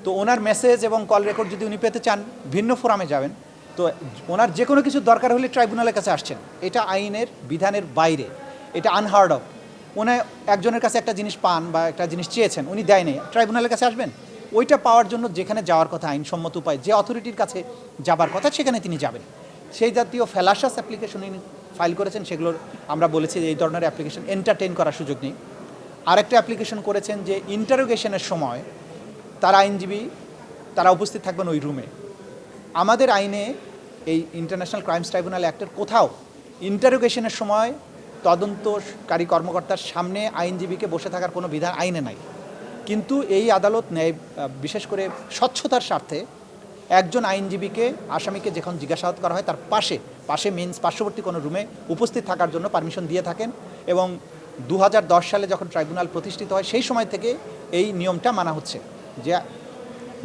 তো ওনার মেসেজ এবং call record যদি উনি পেতে চান ভিন্ন ফোরামে যাবেন। তো ওনার যে কোনো কিছু দরকার হলে ট্রাইব্যুনালের কাছে আসছেন, এটা আইনের বিধানের বাইরে, এটা আনহার্ড অফ। উনি একজনের কাছে একটা জিনিস পান বা একটা জিনিস চেয়েছেন, উনি দেয় নেই, ট্রাইব্যুনালের কাছে আসবেন। ওইটা পাওয়ার জন্য যেখানে যাওয়ার কথা আইনসম্মত উপায়, যে অথরিটির কাছে যাবার কথা সেখানে তিনি যাবেন। সেই জাতীয় ফ্যালাসাস অ্যাপ্লিকেশন উনি ফাইল করেছেন, সেগুলোর আমরা বলেছি যে এই ধরনের অ্যাপ্লিকেশন এন্টারটেইন করার সুযোগ নেই। আরেকটা অ্যাপ্লিকেশন করেছেন যে ইন্টারোগেশনের সময় তারা আইনজীবী তারা উপস্থিত থাকবেন ওই রুমে। আমাদের আইনে এই ইন্টারন্যাশনাল ক্রাইমস ট্রাইব্যুনাল অ্যাক্টের কোথাও ইন্টারোগেশনের সময় তদন্তকারী কর্মকর্তার সামনে আইনজীবীকে বসে থাকার কোনো বিধান আইনে নাই। কিন্তু এই আদালত ন্যায় বিশেষ করে স্বচ্ছতার স্বার্থে একজন আইনজীবীকে আসামিকে যখন জিজ্ঞাসাবাদ করা হয় তার পাশে মিনস পার্শ্ববর্তী কোনো রুমে উপস্থিত থাকার জন্য পারমিশন দিয়ে থাকেন। এবং 2010 সালে যখন ট্রাইব্যুনাল প্রতিষ্ঠিত হয় সেই সময় থেকে এই নিয়মটা মানা হচ্ছে যে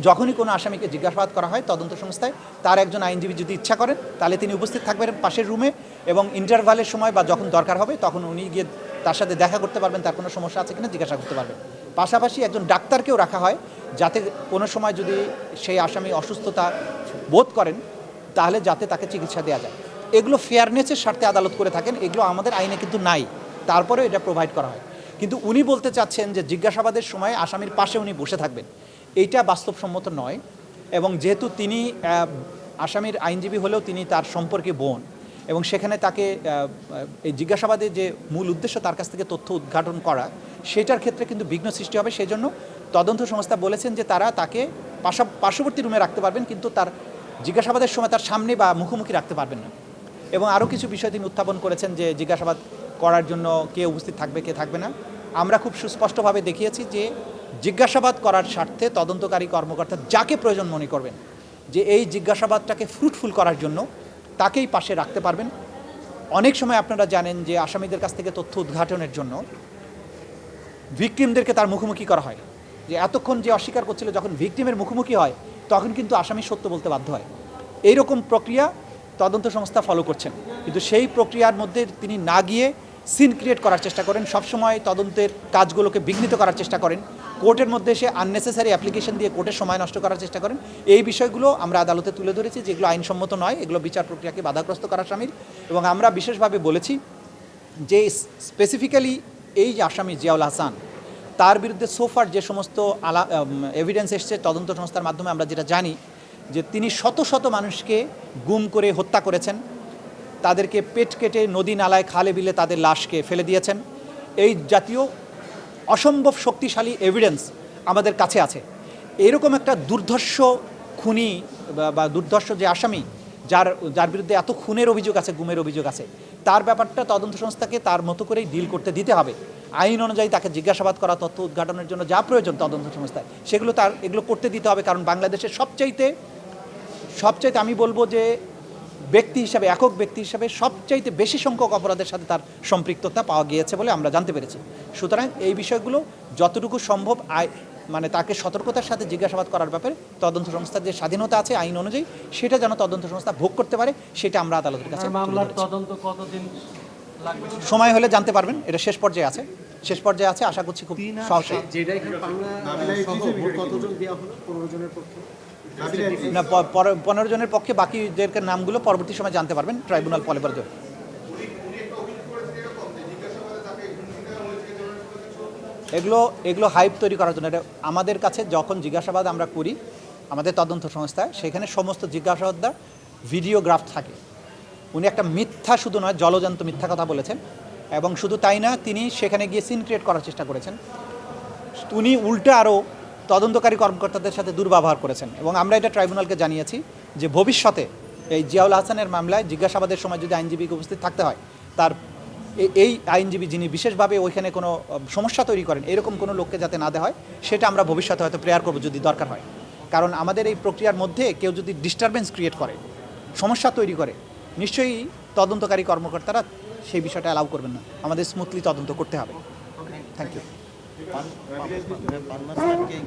যখনই কোনো আসামিকে জিজ্ঞাসাবাদ করা হয় তদন্ত সংস্থায়, তার একজন আইনজীবী যদি ইচ্ছা করেন তাহলে তিনি উপস্থিত থাকবেন পাশের রুমে, এবং ইন্টারভালের সময় বা যখন দরকার হবে তখন উনি গিয়ে তার সাথে দেখা করতে পারবেন, তার কোনো সমস্যা আছে কিনা জিজ্ঞাসা করতে পারবেন। পাশাপাশি একজন ডাক্তারকেও রাখা হয়, যাতে কোনো সময় যদি সেই আসামি অসুস্থতা বোধ করেন তাহলে যাতে তাকে চিকিৎসা দেওয়া যায়। এগুলো ফেয়ারনেসের স্বার্থে আদালত করে থাকেন, এগুলো আমাদের আইনে কিন্তু নাই, তারপরেও এটা প্রোভাইড করা হয়। কিন্তু উনি বলতে চাচ্ছেন যে জিজ্ঞাসাবাদের সময় আসামির পাশে উনি বসে থাকবেন, এইটা বাস্তবসম্মত নয়। এবং যেহেতু তিনি আসামির আইনজীবী হলেও তিনি তার সম্পর্কে বোন, এবং সেখানে তাকে এই জিজ্ঞাসাবাদে যে মূল উদ্দেশ্য তার কাছ থেকে তথ্য উদ্ঘাটন করা, সেটার ক্ষেত্রে কিন্তু বিঘ্ন সৃষ্টি হবে। সেই জন্য তদন্ত সংস্থা বলেছেন যে তারা তাকে পার্শ্ববর্তী রুমে রাখতে পারবেন, কিন্তু তার জিজ্ঞাসাবাদের সময় তার সামনে বা মুখোমুখি রাখতে পারবেন না। এবং আরও কিছু বিষয় তিনি উত্থাপন করেছেন যে জিজ্ঞাসাবাদ করার জন্য কে উপস্থিত থাকবে কে থাকবে না। আমরা খুব সুস্পষ্টভাবে দেখিয়েছি যে জিজ্ঞাসাবাদ করার স্বার্থে তদন্তকারী কর্মকর্তা যাকে প্রয়োজন মনে করবেন যে এই জিজ্ঞাসাবাদটাকে ফ্রুটফুল করার জন্য তাকেই পাশে রাখতে পারবেন। অনেক সময় আপনারা জানেন যে আসামিদের কাছ থেকে তথ্য উদ্ঘাটনের জন্য ভিকটিমদেরকে তার মুখোমুখি করা হয়, যে এতক্ষণ যে অস্বীকার করছিল যখন ভিকটিমের মুখোমুখি হয় তখন কিন্তু আসামি সত্য বলতে বাধ্য হয়। এইরকম প্রক্রিয়া তদন্ত সংস্থা ফলো করছেন, কিন্তু সেই প্রক্রিয়ার মধ্যে তিনি না গিয়ে সিন ক্রিয়েট করার চেষ্টা করেন, সবসময় তদন্তের কাজগুলোকে বিঘ্নিত করার চেষ্টা করেন, কোর্টের মধ্যে এসে আননেসেসারি অ্যাপ্লিকেশন দিয়ে কোর্টের সময় নষ্ট করার চেষ্টা করেন। এই বিষয়গুলো আমরা আদালতে তুলে ধরেছি, যেগুলো আইনসম্মত নয়, এগুলো বিচার প্রক্রিয়াকে বাধাগ্রস্ত করার শামিল। এবং আমরা বিশেষভাবে বলেছি যে স্পেসিফিক্যালি এই যে আসামি জিয়াউল হাসান, তার বিরুদ্ধে সোফার যে সমস্ত এভিডেন্স এসছে তদন্ত সংস্থার মাধ্যমে আমরা যেটা জানি যে তিনি শত শত মানুষকে গুম করে হত্যা করেছেন, তাদেরকে পেট কেটে নদী নালায় খালে বিলে তাদের লাশকে ফেলে দিয়েছেন। এই জাতীয় অসম্ভব শক্তিশালী এভিডেন্স আমাদের কাছে আছে। এরকম একটা দুর্ধর্ষ খুনি বা দুর্ধর্ষ যে আসামি, যার বিরুদ্ধে এত খুনের অভিযোগ আছে, গুমের অভিযোগ আছে, তার ব্যাপারটা তদন্ত সংস্থাকে তার মতো করেই ডিল করতে দিতে হবে। আইন অনুযায়ী তাকে জিজ্ঞাসাবাদ করা, তথ্য উদ্ঘাটনের জন্য যা প্রয়োজন তদন্ত সংস্থায় সেগুলো এগুলো করতে দিতে হবে। কারণ বাংলাদেশের সবচাইতে আমি বলবো যে ব্যক্তি হিসাবে, একক ব্যক্তি হিসাবে সবচাইতে বেশি সংখ্যক অপরাধের সাথে তার সম্পৃক্ততা পাওয়া গিয়েছে বলে আমরা জানতে পেরেছি। সুতরাং এই বিষয়গুলো যতটুকু সম্ভব মানে তাকে সতর্কতার সাথে জিজ্ঞাসাবাদ করার ব্যাপারে তদন্ত সংস্থার যে স্বাধীনতা আছে আইন অনুযায়ী, সেটা যেন তদন্ত সংস্থা ভোগ করতে পারে, সেটা আমরা আদালতের কাছে মামলার তদন্ত কতদিন লাগবে সময় হলে জানতে পারবেন। এটা শেষ পর্যায়ে আছে, আশা করছি খুব সহজে। না, 15 জনের পক্ষে, বাকিদের নামগুলো পরবর্তী সময় জানতে পারবেন ট্রাইব্যুনাল পলিবারদের। এগুলো হাইপ তৈরি করার জন্য। এটা আমাদের কাছে যখন জিজ্ঞাসাবাদ আমরা করি আমাদের তদন্ত সংস্থায়, সেখানে সমস্ত জিজ্ঞাসাবাদটা ভিডিওগ্রাফ থাকে। উনি একটা মিথ্যা শুধু নয়, জলজান্ত মিথ্যা কথা বলেছেন, এবং শুধু তাই না, তিনি সেখানে গিয়ে সিন ক্রিয়েট করার চেষ্টা করেছেন। উনি উল্টা আরও তদন্তকারী কর্মকর্তাদের সাথে দুর্ব্যবহার করেছেন। এবং আমরা এটা ট্রাইব্যুনালকে জানিয়েছি যে ভবিষ্যতে এই জিয়াউল হাসানের মামলায় জিজ্ঞাসাবাদের সময় যদি আইনজীবীকে উপস্থিত থাকতে হয়, তার এই আইনজীবী যিনি বিশেষভাবে ওইখানে কোনো সমস্যা তৈরি করেন, এরকম কোনো লোককে যাতে না দেওয়া হয়, সেটা আমরা ভবিষ্যতে হয়তো প্রেয়ার করবো যদি দরকার হয়। কারণ আমাদের এই প্রক্রিয়ার মধ্যে কেউ যদি ডিস্টারবেন্স ক্রিয়েট করে, সমস্যা তৈরি করে, নিশ্চয়ই তদন্তকারী কর্মকর্তারা সেই বিষয়টা অ্যালাউ করবেন না। আমাদের স্মুথলি তদন্ত করতে হবে। Thank you.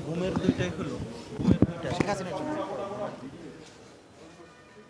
ঘুমের দুইটাই হলো, ঘুমের দুইটা